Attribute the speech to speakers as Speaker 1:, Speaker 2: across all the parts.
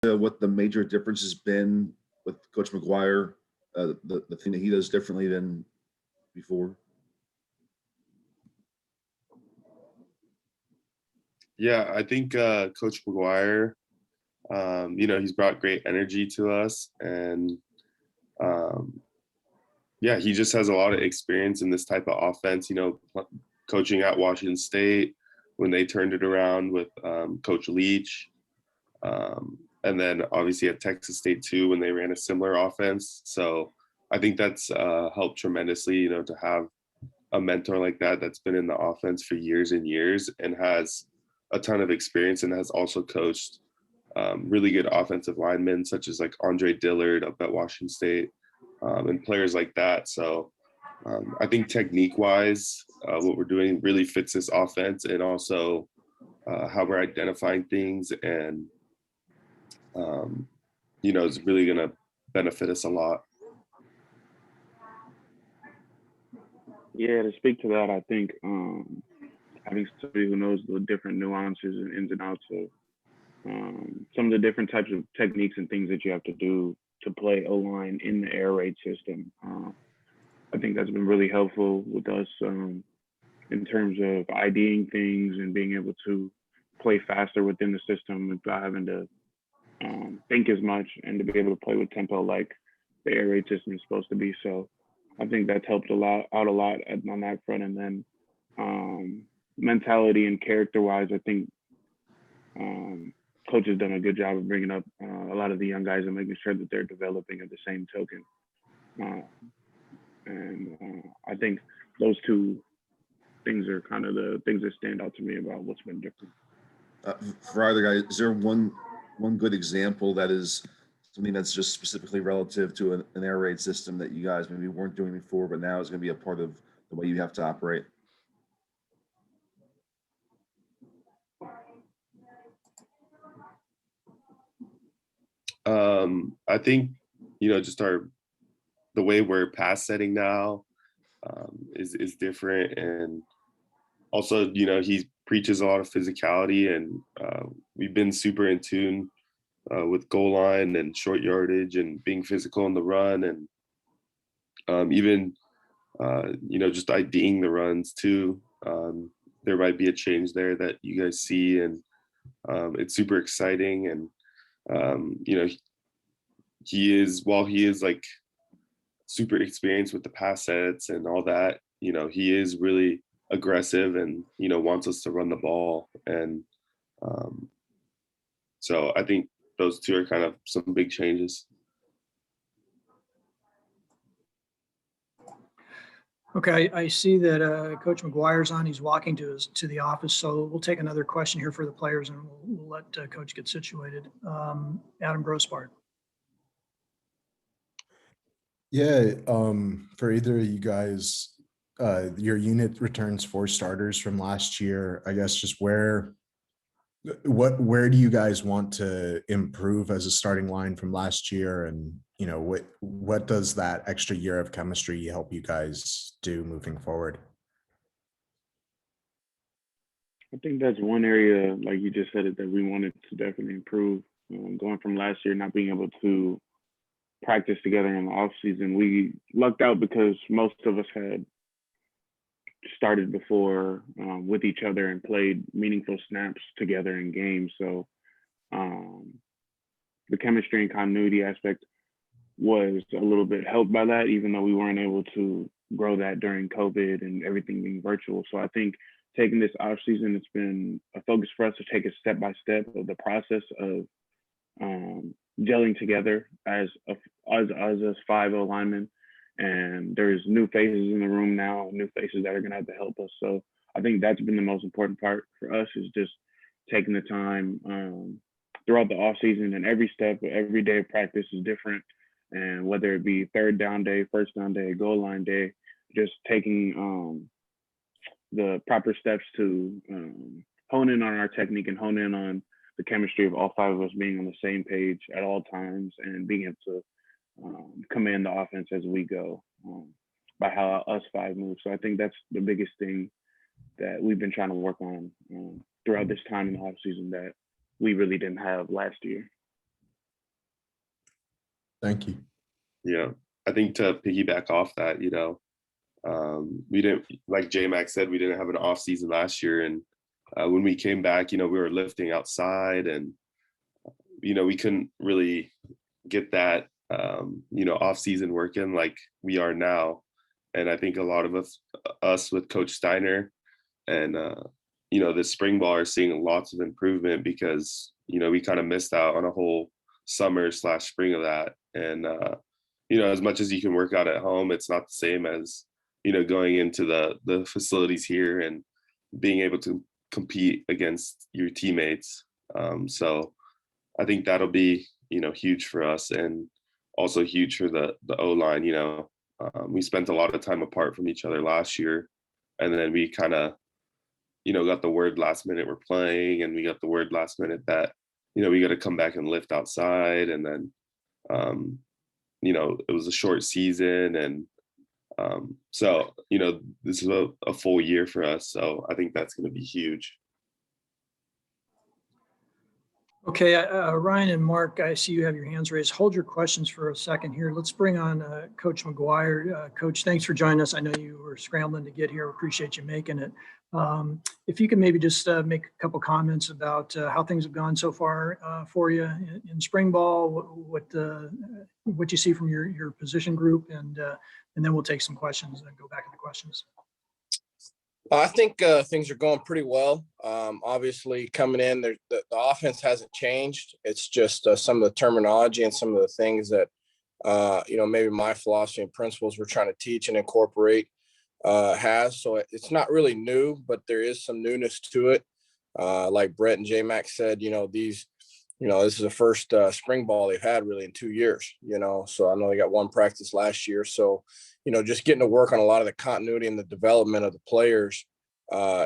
Speaker 1: what the major difference has been with Coach McGuire, the thing that he does differently than before?
Speaker 2: Yeah, I think Coach McGuire, he's brought great energy to us, and um, yeah, he just has a lot of experience in this type of offense. Coaching at Washington State when they turned it around with Coach Leach, and then obviously at Texas State too when they ran a similar offense. So I think that's helped tremendously. To have a mentor like that that's been in the offense for years and years and has a ton of experience and has also coached really good offensive linemen such as like Andre Dillard up at Washington State and players like that. So I think technique-wise, what we're doing really fits this offense, and also how we're identifying things, and is really going to benefit us a lot.
Speaker 3: Yeah, to speak to that, I think having somebody who knows the different nuances and ins and outs of some of the different types of techniques and things that you have to do to play O-line in the air raid system. I think that's been really helpful with us in terms of IDing things and being able to play faster within the system without having to think as much, and to be able to play with tempo like the air raid system is supposed to be. So I think that's helped out a lot on that front. And then mentality and character-wise, I think coach has done a good job of bringing up a lot of the young guys and making sure that they're developing at the same token. I think those two things are kind of the things that stand out to me about what's been different.
Speaker 1: For either guy, is there one good example that is something that's just specifically relative to an air raid system that you guys maybe weren't doing before, but now is going to be a part of the way you have to operate?
Speaker 2: I think, just the way we're pass setting now is different. And also, he preaches a lot of physicality, and we've been super in tune with goal line and short yardage and being physical in the run, and even, just IDing the runs too. There might be a change there that you guys see, and it's super exciting. And, while he is like super experienced with the pass sets and all that, he is really aggressive and, wants us to run the ball. And so I think those two are kind of some big changes.
Speaker 4: Okay, I see that Coach McGuire's on. He's walking to the office, so we'll take another question here for the players, and we'll let Coach get situated. Adam Grossbart.
Speaker 5: Yeah, for either of you guys, your unit returns 4 starters from last year. I guess just where do you guys want to improve as a starting line from last year, and what does that extra year of chemistry help you guys do moving forward?
Speaker 3: I think that's one area, like you just said it, that we wanted to definitely improve. Going from last year not being able to practice together in the off season, we lucked out because most of us had started before with each other and played meaningful snaps together in games. So the chemistry and continuity aspect was a little bit helped by that, even though we weren't able to grow that during COVID and everything being virtual. So I think taking this off season, it's been a focus for us to take it step by step of the process of gelling together as us 5 linemen. And there's new faces in the room now, new faces that are going to have to help us. So I think that's been the most important part for us, is just taking the time throughout the off season, and every step, every day of practice is different. And whether it be third down day, first down day, goal line day, just taking the proper steps to hone in on our technique and hone in on the chemistry of all 5 of us being on the same page at all times, and being able to command the offense as we go by how us 5 move. So I think that's the biggest thing that we've been trying to work on throughout this time in the offseason that we really didn't have last year.
Speaker 5: Thank you.
Speaker 2: Yeah, I think to piggyback off that, we didn't, like J-Mac said, we didn't have an off season last year. And when we came back, we were lifting outside and, we couldn't really get that, off season working like we are now. And I think a lot of us with Coach Steiner and, the spring ball are seeing lots of improvement because, we kind of missed out on a whole summer/spring of that. And, as much as you can work out at home, it's not the same as, going into the facilities here and being able to compete against your teammates. So I think that'll be, huge for us and also huge for the O-line. We spent a lot of time apart from each other last year, and then we kind of, got the word last minute we're playing, and we got the word last minute that, we got to come back and lift outside. And then, it was a short season. And so, this is a full year for us. So I think that's going to be huge.
Speaker 4: Okay, Ryan and Mark, I see you have your hands raised. Hold your questions for a second here. Let's bring on Coach McGuire. Coach, thanks for joining us. I know you were scrambling to get here. Appreciate you making it. If you could maybe just make a couple comments about how things have gone so far for you in spring ball, what you see from your position group, and then we'll take some questions and go back to the questions.
Speaker 6: I think things are going pretty well. Obviously, coming in, the offense hasn't changed. It's just some of the terminology and some of the things that, maybe my philosophy and principles we're trying to teach and incorporate has. So it's not really new, but there is some newness to it. Like Brett and J-Mac said, this is the first spring ball they've had really in 2 years, so I know they got one practice last year. So, just getting to work on a lot of the continuity and the development of the players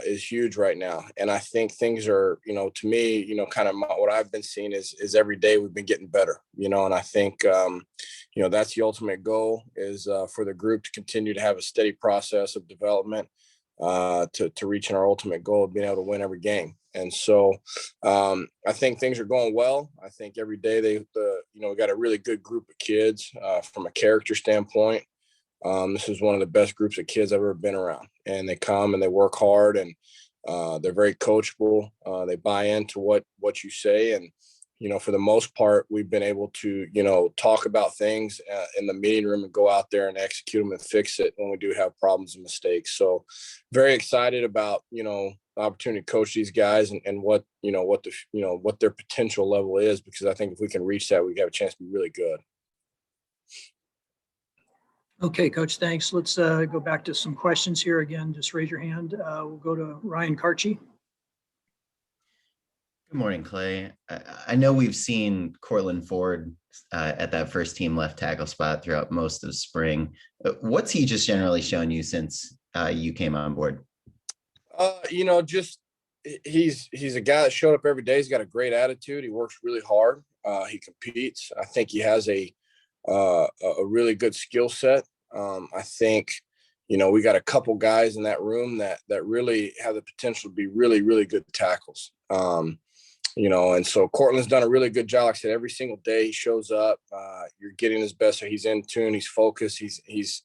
Speaker 6: is huge right now. And I think things are, to me, kind of what I've been seeing is every day we've been getting better, and I think, that's the ultimate goal is for the group to continue to have a steady process of development to reaching our ultimate goal of being able to win every game. And so I think things are going well. I think every day we got a really good group of kids from a character standpoint. This is one of the best groups of kids I've ever been around, and they come and they work hard, and they're very coachable. They buy into what you say. And, for the most part, we've been able to, talk about things in the meeting room and go out there and execute them and fix it when we do have problems and mistakes. So very excited about, the opportunity to coach these guys and what their potential level is, because I think if we can reach that, we have a chance to be really good.
Speaker 4: Okay, Coach, thanks. Let's go back to some questions here. Again, just raise your hand. We'll go to Ryan Karchi.
Speaker 7: Good morning, Clay. I know we've seen Cortland Ford at that first team left tackle spot throughout most of spring. What's he just generally shown you since you came on board?
Speaker 6: Just he's a guy that showed up every day. He's got a great attitude. He works really hard. He competes. I think he has a really good skill set. I think, we got a couple guys in that room that really have the potential to be really, really good tackles. And so Cortland's done a really good job. Like I said, every single day he shows up, you're getting his best. So he's in tune, he's focused, he's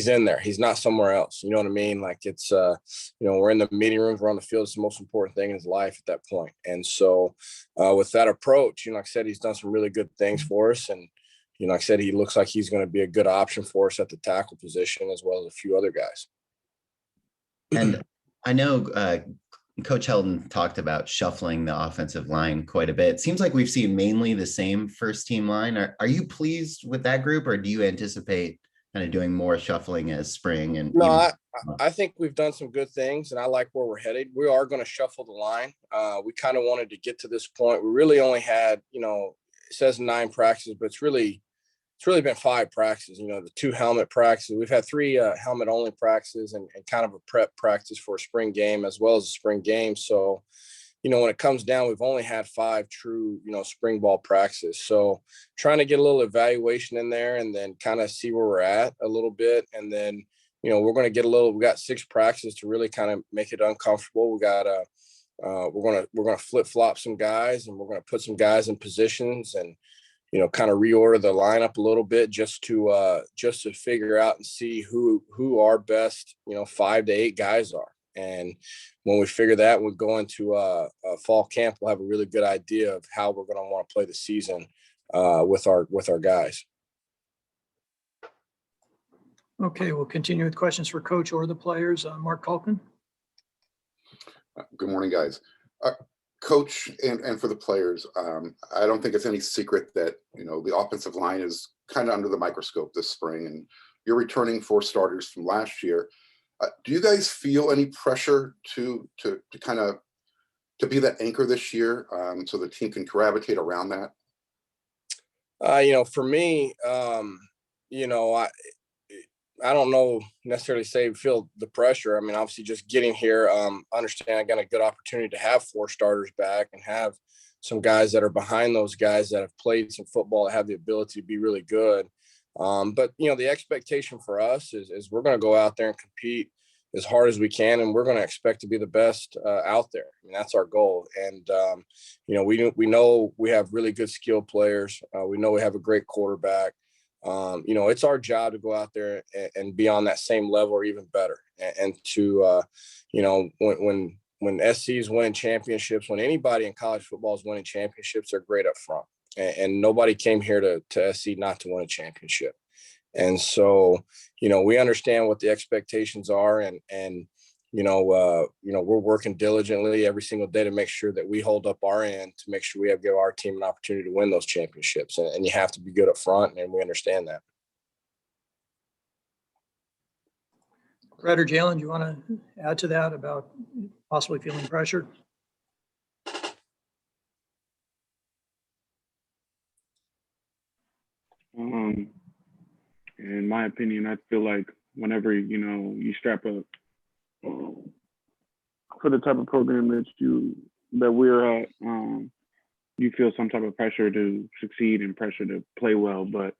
Speaker 6: in there. He's not somewhere else. You know what I mean? Like it's, we're in the meeting rooms, we're on the field. It's the most important thing in his life at that point. And so with that approach, like I said, he's done some really good things for us. And, like I said, he looks like he's going to be a good option for us at the tackle position, as well as a few other guys.
Speaker 7: And I know Coach Heldon talked about shuffling the offensive line quite a bit. It seems like we've seen mainly the same first team line. Are you pleased with that group, or do you anticipate kind of doing more shuffling as spring? And
Speaker 6: no, I think we've done some good things, and I like where we're headed. We are going to shuffle the line. We kind of wanted to get to this point. We really only had, it says 9 practices, but it's really been 5 practices, the 2 helmet practices. We've had 3 helmet only practices and kind of a prep practice for a spring game as well as a spring game. So, when it comes down, we've only had 5 true, spring ball practices. So trying to get a little evaluation in there and then kind of see where we're at a little bit. And then, we're going to we got 6 practices to really kind of make it uncomfortable. We got we're going to flip flop some guys, and we're going to put some guys in positions. And, kind of reorder the lineup a little bit just to figure out and see who our best, 5 to 8 guys are. And when we figure that, we'll go into a fall camp. We'll have a really good idea of how we're going to want to play the season with our guys.
Speaker 4: Okay, we'll continue with questions for Coach or the players. Mark Culkin.
Speaker 8: Good morning, guys. Coach, and for the players, I don't think it's any secret that, the offensive line is kind of under the microscope this spring, and you're returning 4 starters from last year. Do you guys feel any pressure to kind of be that anchor this year, so the team can gravitate around that?
Speaker 6: For me, I don't know necessarily feel the pressure. I mean, obviously just getting here, understand I got a good opportunity to have 4 starters back and have some guys that are behind those guys that have played some football, that have the ability to be really good. But the expectation for us is we're going to go out there and compete as hard as we can, and we're going to expect to be the best out there. I mean, that's our goal. And we know we have really good skilled players. We know we have a great quarterback. It's our job to go out there and be on that same level or even better. And to, when SC is winning championships, when anybody in college football is winning championships, they're great up front. And nobody came here to SC not to win a championship. And so, we understand what the expectations are, and we're working diligently every single day to make sure that we hold up our end, to make sure we give our team an opportunity to win those championships. And you have to be good up front, and we understand that.
Speaker 4: Brett or Jalen, do you want to add to that about possibly feeling pressure?
Speaker 3: In my opinion, I feel like whenever, you strap up for the type of program that we're at, you feel some type of pressure to succeed and pressure to play well. But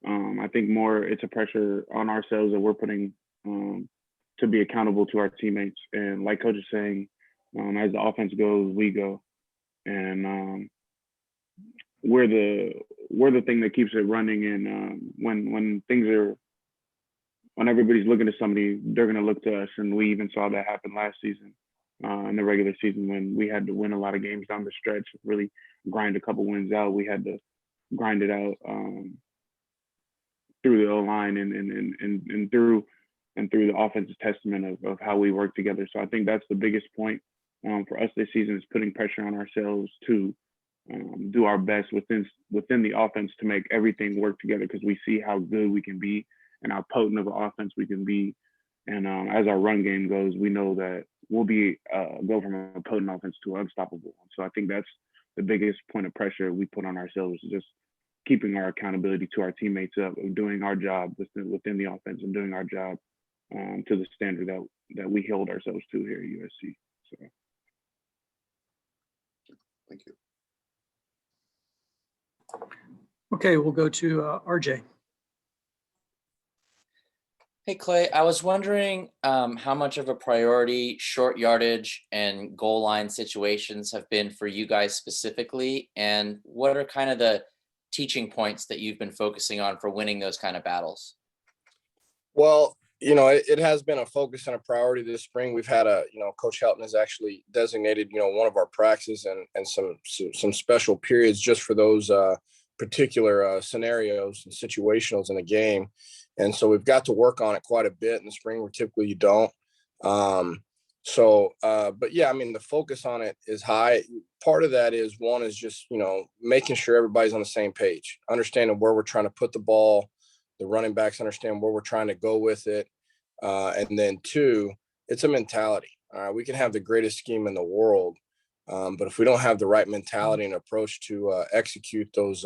Speaker 3: I think more it's a pressure on ourselves that we're putting to be accountable to our teammates. And like Coach is saying, as the offense goes, we go. And we're the thing that keeps it running. And when everybody's looking to somebody, they're going to look to us. And we even saw that happen last season in the regular season, when we had to win a lot of games down the stretch, really grind a couple wins out. We had to grind it out through the O-line and through the offensive testament of how we work together. So I think that's the biggest point for us this season, is putting pressure on ourselves to do our best within the offense to make everything work together, because we see how good we can be and how potent of an offense we can be. And as our run game goes, we know that we'll go from a potent offense to unstoppable. So I think that's the biggest point of pressure we put on ourselves, is just keeping our accountability to our teammates up, and doing our job within the offense, and doing our job to the standard that we held ourselves to here at USC. So.
Speaker 8: Thank you.
Speaker 4: Okay, we'll go to RJ.
Speaker 9: Hey, Clay, I was wondering how much of a priority short yardage and goal line situations have been for you guys specifically, and what are kind of the teaching points that you've been focusing on for winning those kind of battles?
Speaker 6: Well, it has been a focus and a priority this spring. We've had Coach Helton has actually designated, one of our practices and some special periods just for those particular scenarios and situationals in a game. And so we've got to work on it quite a bit in the spring, where typically you don't. But yeah, I mean, the focus on it is high. Part of that is just, making sure everybody's on the same page, understanding where we're trying to put the ball, the running backs understand where we're trying to go with it. And then 2, it's a mentality. We can have the greatest scheme in the world, but if we don't have the right mentality and approach to execute those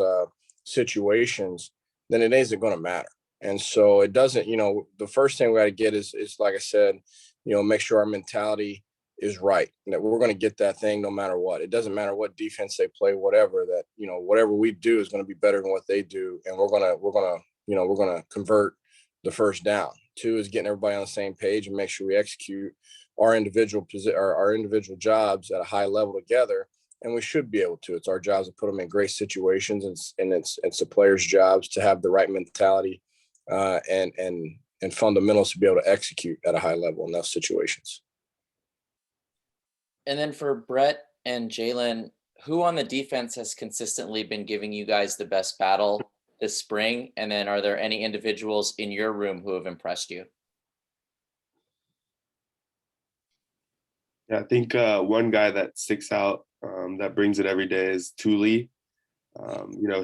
Speaker 6: situations, then it isn't going to matter. And so it doesn't, the first thing we got to get is like I said, make sure our mentality is right, and that we're going to get that thing no matter what. It doesn't matter what defense they play, whatever, that, whatever we do is going to be better than what they do. And we're going to convert the first down. 2 is getting everybody on the same page and make sure we execute our individual jobs at a high level together. and we should be able to. It's our jobs to put them in great situations, and it's the players' jobs to have the right mentality and fundamentals to be able to execute at a high level in those situations.
Speaker 9: And then for Brett and Jalen, who on the defense has consistently been giving you guys the best battle this spring? And then are there any individuals in your room who have impressed you?
Speaker 2: Yeah, I think one guy that sticks out that brings it every day is Thule.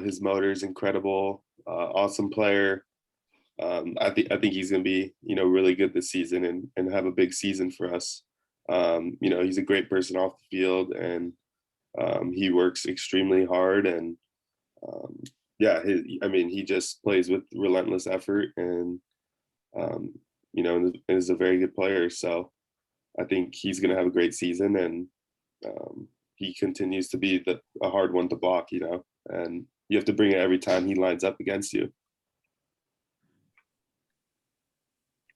Speaker 2: His motor is incredible, awesome player. I think he's going to be, really good this season and have a big season for us. He's a great person off the field, and he works extremely hard, and he just plays with relentless effort, and is a very good player. So I think he's going to have a great season, and he continues to be a hard one to block, and you have to bring it every time he lines up against you.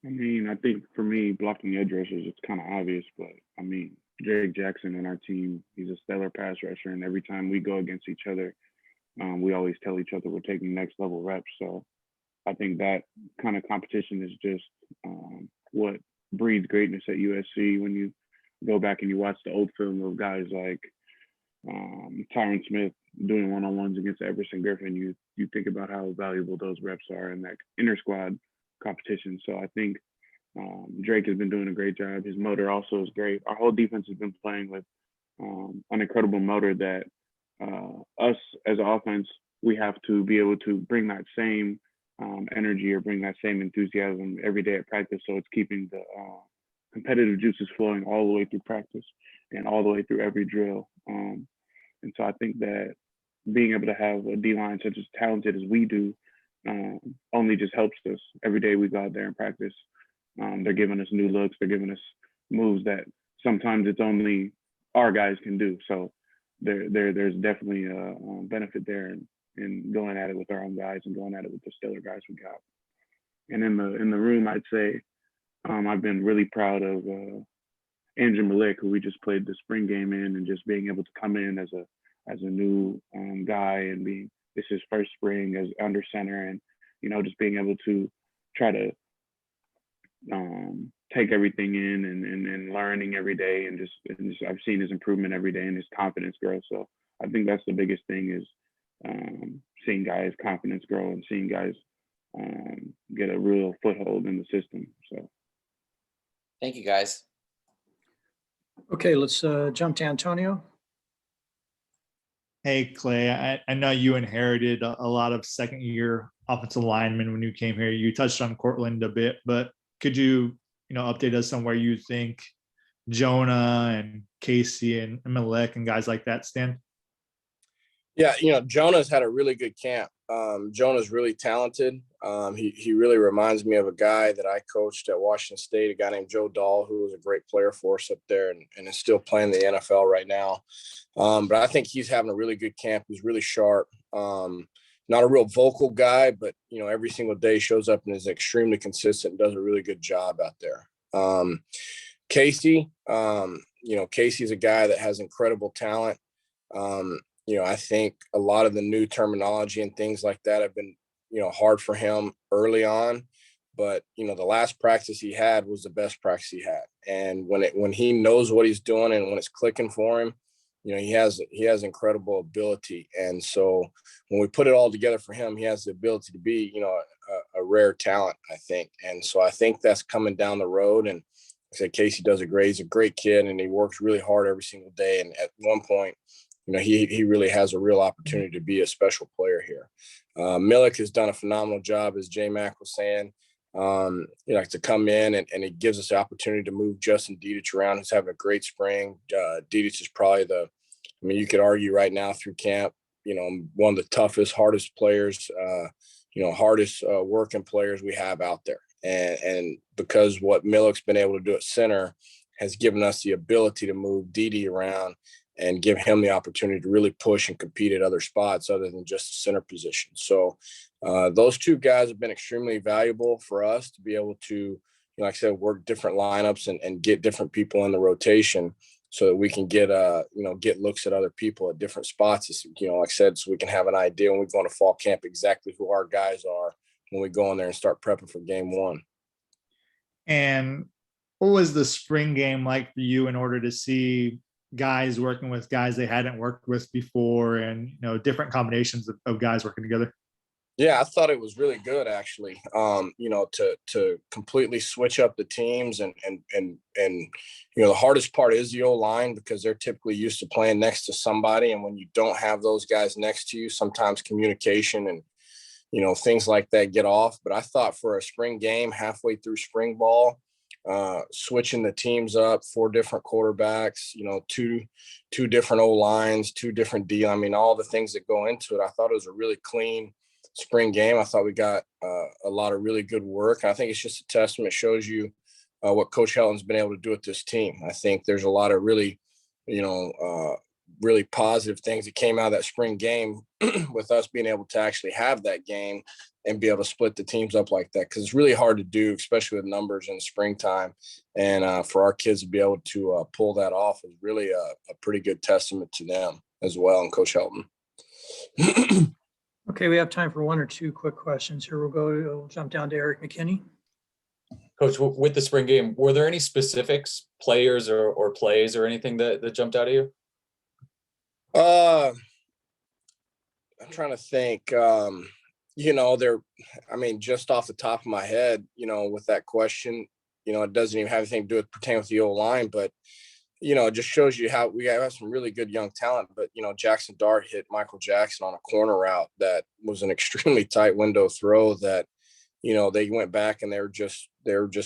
Speaker 3: I mean, I think for me, blocking edge rushers, it's kind of obvious, but I mean, Jake Jackson on our team, he's a stellar pass rusher, and every time we go against each other, we always tell each other we're taking next level reps. So I think that kind of competition is just what breeds greatness at USC. When you go back and you watch the old film of guys like Tyron Smith doing one-on-ones against Everson Griffin, you think about how valuable those reps are in that inter-squad competition. So I think Drake has been doing a great job. His motor also is great. Our whole defense has been playing with an incredible motor that us as an offense, we have to be able to bring that same energy or bring that same enthusiasm every day at practice. So it's keeping the competitive juices flowing all the way through practice and all the way through every drill. And so I think that being able to have a D-line such as talented as we do only just helps us. Every day we go out there and practice. They're giving us new looks. They're giving us moves that sometimes it's only our guys can do. So there's definitely a benefit there in going at it with our own guys and going at it with the stellar guys we got. And in the room, I'd say I've been really proud of Andrew Malik, who we just played the spring game in, and just being able to come in as a new guy and being this is first spring as under center, and just being able to try to take everything in and learning every day, and just I've seen his improvement every day and his confidence grow. So I think that's the biggest thing is seeing guys' confidence grow and seeing guys get a real foothold in the system. So
Speaker 9: Thank you, guys.
Speaker 4: Okay, let's jump to Antonio.
Speaker 10: Hey, Clay, I know you inherited a lot of second-year offensive linemen when you came here. You touched on Cortland a bit, but could you, update us on where you think Jonah and Casey and Malek and guys like that stand?
Speaker 6: Yeah, Jonah's had a really good camp. Jonah's really talented. He really reminds me of a guy that I coached at Washington State, a guy named Joe Dahl, who was a great player for us up there and is still playing the NFL right now. But I think he's having a really good camp. He's really sharp. Not a real vocal guy, but, every single day shows up and is extremely consistent and does a really good job out there. Casey, Casey's a guy that has incredible talent. I think a lot of the new terminology and things like that have been, hard for him early on, but, the last practice he had was the best practice he had. And when he knows what he's doing and when it's clicking for him, he has incredible ability. And so when we put it all together for him, he has the ability to be, a rare talent, I think. And so I think that's coming down the road. And I said, Casey he's a great kid and he works really hard every single day. And at one point, he really has a real opportunity to be a special player here. Milik has done a phenomenal job, as J Mac was saying, to come in and it gives us the opportunity to move Justin Dedich around. He's having a great spring. Dedich is probably you could argue right now through camp, one of the toughest, hardest players, hardest working players we have out there. And because what Milik's been able to do at center has given us the ability to move Dede around and give him the opportunity to really push and compete at other spots other than just the center position. So those two guys have been extremely valuable for us to be able to, like I said, work different lineups and get different people in the rotation. so that we can get get looks at other people at different spots. Like I said, so we can have an idea when we go into fall camp exactly who our guys are when we go in there and start prepping for game one.
Speaker 10: And what was the spring game like for you in order to see guys working with guys they hadn't worked with before, and different combinations of guys working together?
Speaker 6: Yeah, I thought it was really good actually. To completely switch up the teams and the hardest part is the O-line, because they're typically used to playing next to somebody, and when you don't have those guys next to you, sometimes communication and things like that get off. But I thought for a spring game, halfway through spring ball, switching the teams up, 4 different quarterbacks, two different O-lines, 2 different D. I mean, all the things that go into it. I thought it was a really clean spring game. I thought we got a lot of really good work. And I think it's just a testament. It shows you what Coach Helton's been able to do with this team. I think there's a lot of really, really positive things that came out of that spring game with us being able to actually have that game and be able to split the teams up like that, because it's really hard to do, especially with numbers in the springtime. And for our kids to be able to pull that off is really a pretty good testament to them as well, and Coach Helton.
Speaker 4: Okay, we have time for 1 or 2 quick questions here. We'll jump down to Eric McKinney.
Speaker 11: Coach, with the spring game, were there any specifics, players or plays or anything that jumped out at you?
Speaker 6: I'm trying to think. Just off the top of my head, with that question, it doesn't even have anything to do with pertaining with the O-line, but it just shows you how we have some really good young talent. But Jackson Dart hit Michael Jackson on a corner route that was an extremely tight window throw that they went back and they were just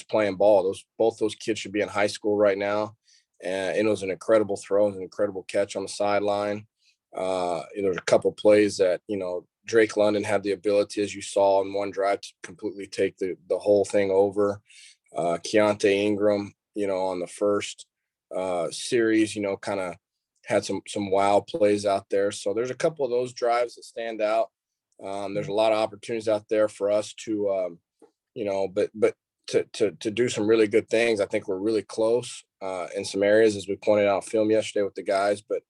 Speaker 6: playing ball. Both those kids should be in high school right now. And it was an incredible throw, an incredible catch on the sideline. There's a couple of plays that Drake London had the ability, as you saw in one drive, to completely take the whole thing over. Keontae Ingram, on the first series, kind of had some wild plays out there. So there's a couple of those drives that stand out. There's a lot of opportunities out there for us to, but to do some really good things. I think we're really close in some areas, as we pointed out on film yesterday with the guys. But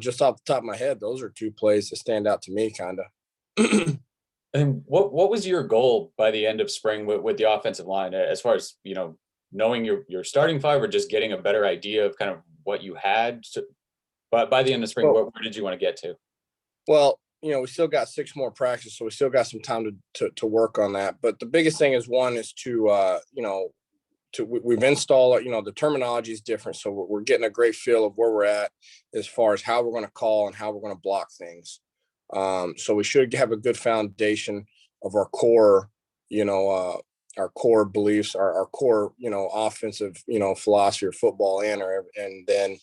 Speaker 6: just off the top of my head, those are 2 plays that stand out to me, kind of.
Speaker 11: And what was your goal by the end of spring with the offensive line, as far as knowing your starting 5, or just getting a better idea of kind of what you had? But by the end of spring, where did you want to get to?
Speaker 6: Well, we still got 6 more practices, so we still got some time to work on that. But the biggest thing is, one is to we've installed, the terminology is different. So we're getting a great feel of where we're at as far as how we're going to call and how we're going to block things. So we should have a good foundation of our core, our core beliefs, our core, offensive, philosophy of football and then,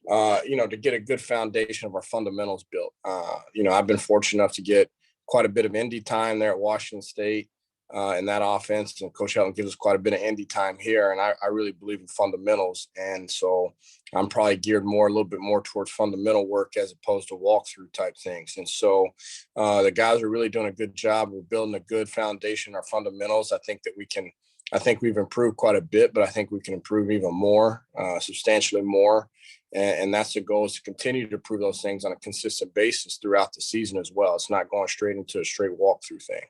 Speaker 6: to get a good foundation of our fundamentals built. I've been fortunate enough to get quite a bit of Indy time there at Washington State. In that offense, and Coach Helton gives us quite a bit of Indy time here, and I really believe in fundamentals, and so I'm probably geared a little bit more towards fundamental work as opposed to walkthrough type things. And so the guys are really doing a good job. We're building a good foundation, our fundamentals. I think we've improved quite a bit, but I think we can improve even more, substantially more. And that's the goal, is to continue to improve those things on a consistent basis throughout the season as well. It's not going straight into a straight walkthrough thing.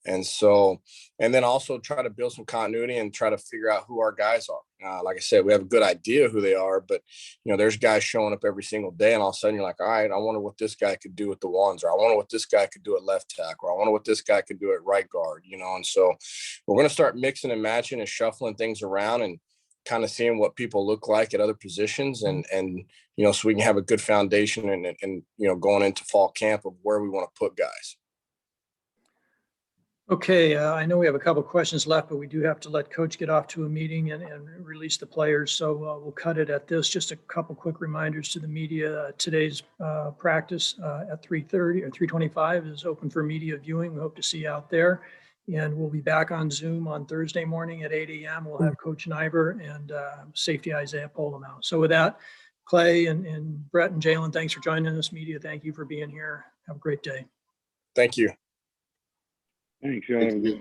Speaker 6: And so, and then also try to build some continuity and try to figure out who our guys are. Like I said, we have a good idea who they are, but there's guys showing up every single day, and all of a sudden you're like, all right, I wonder what this guy could do with the ones, or I wonder what this guy could do at left tackle, or I wonder what this guy could do at right guard, and so we're going to start mixing and matching and shuffling things around and kind of seeing what people look like at other positions, and so we can have a good foundation and going into fall camp of where we want to put guys.
Speaker 4: Okay, I know we have a couple of questions left, but we do have to let Coach get off to a meeting and release the players. So we'll cut it at this. Just a couple quick reminders to the media. Today's practice at 3:30 or 3:25 is open for media viewing. We hope to see you out there. And we'll be back on Zoom on Thursday morning at 8 a.m. We'll have Coach Nyber and safety Isaiah Polum out. So with that, Clay and Brett and Jalen, thanks for joining us. Media, thank you for being here. Have a great day.
Speaker 6: Thank you.
Speaker 3: Thanks, y'all.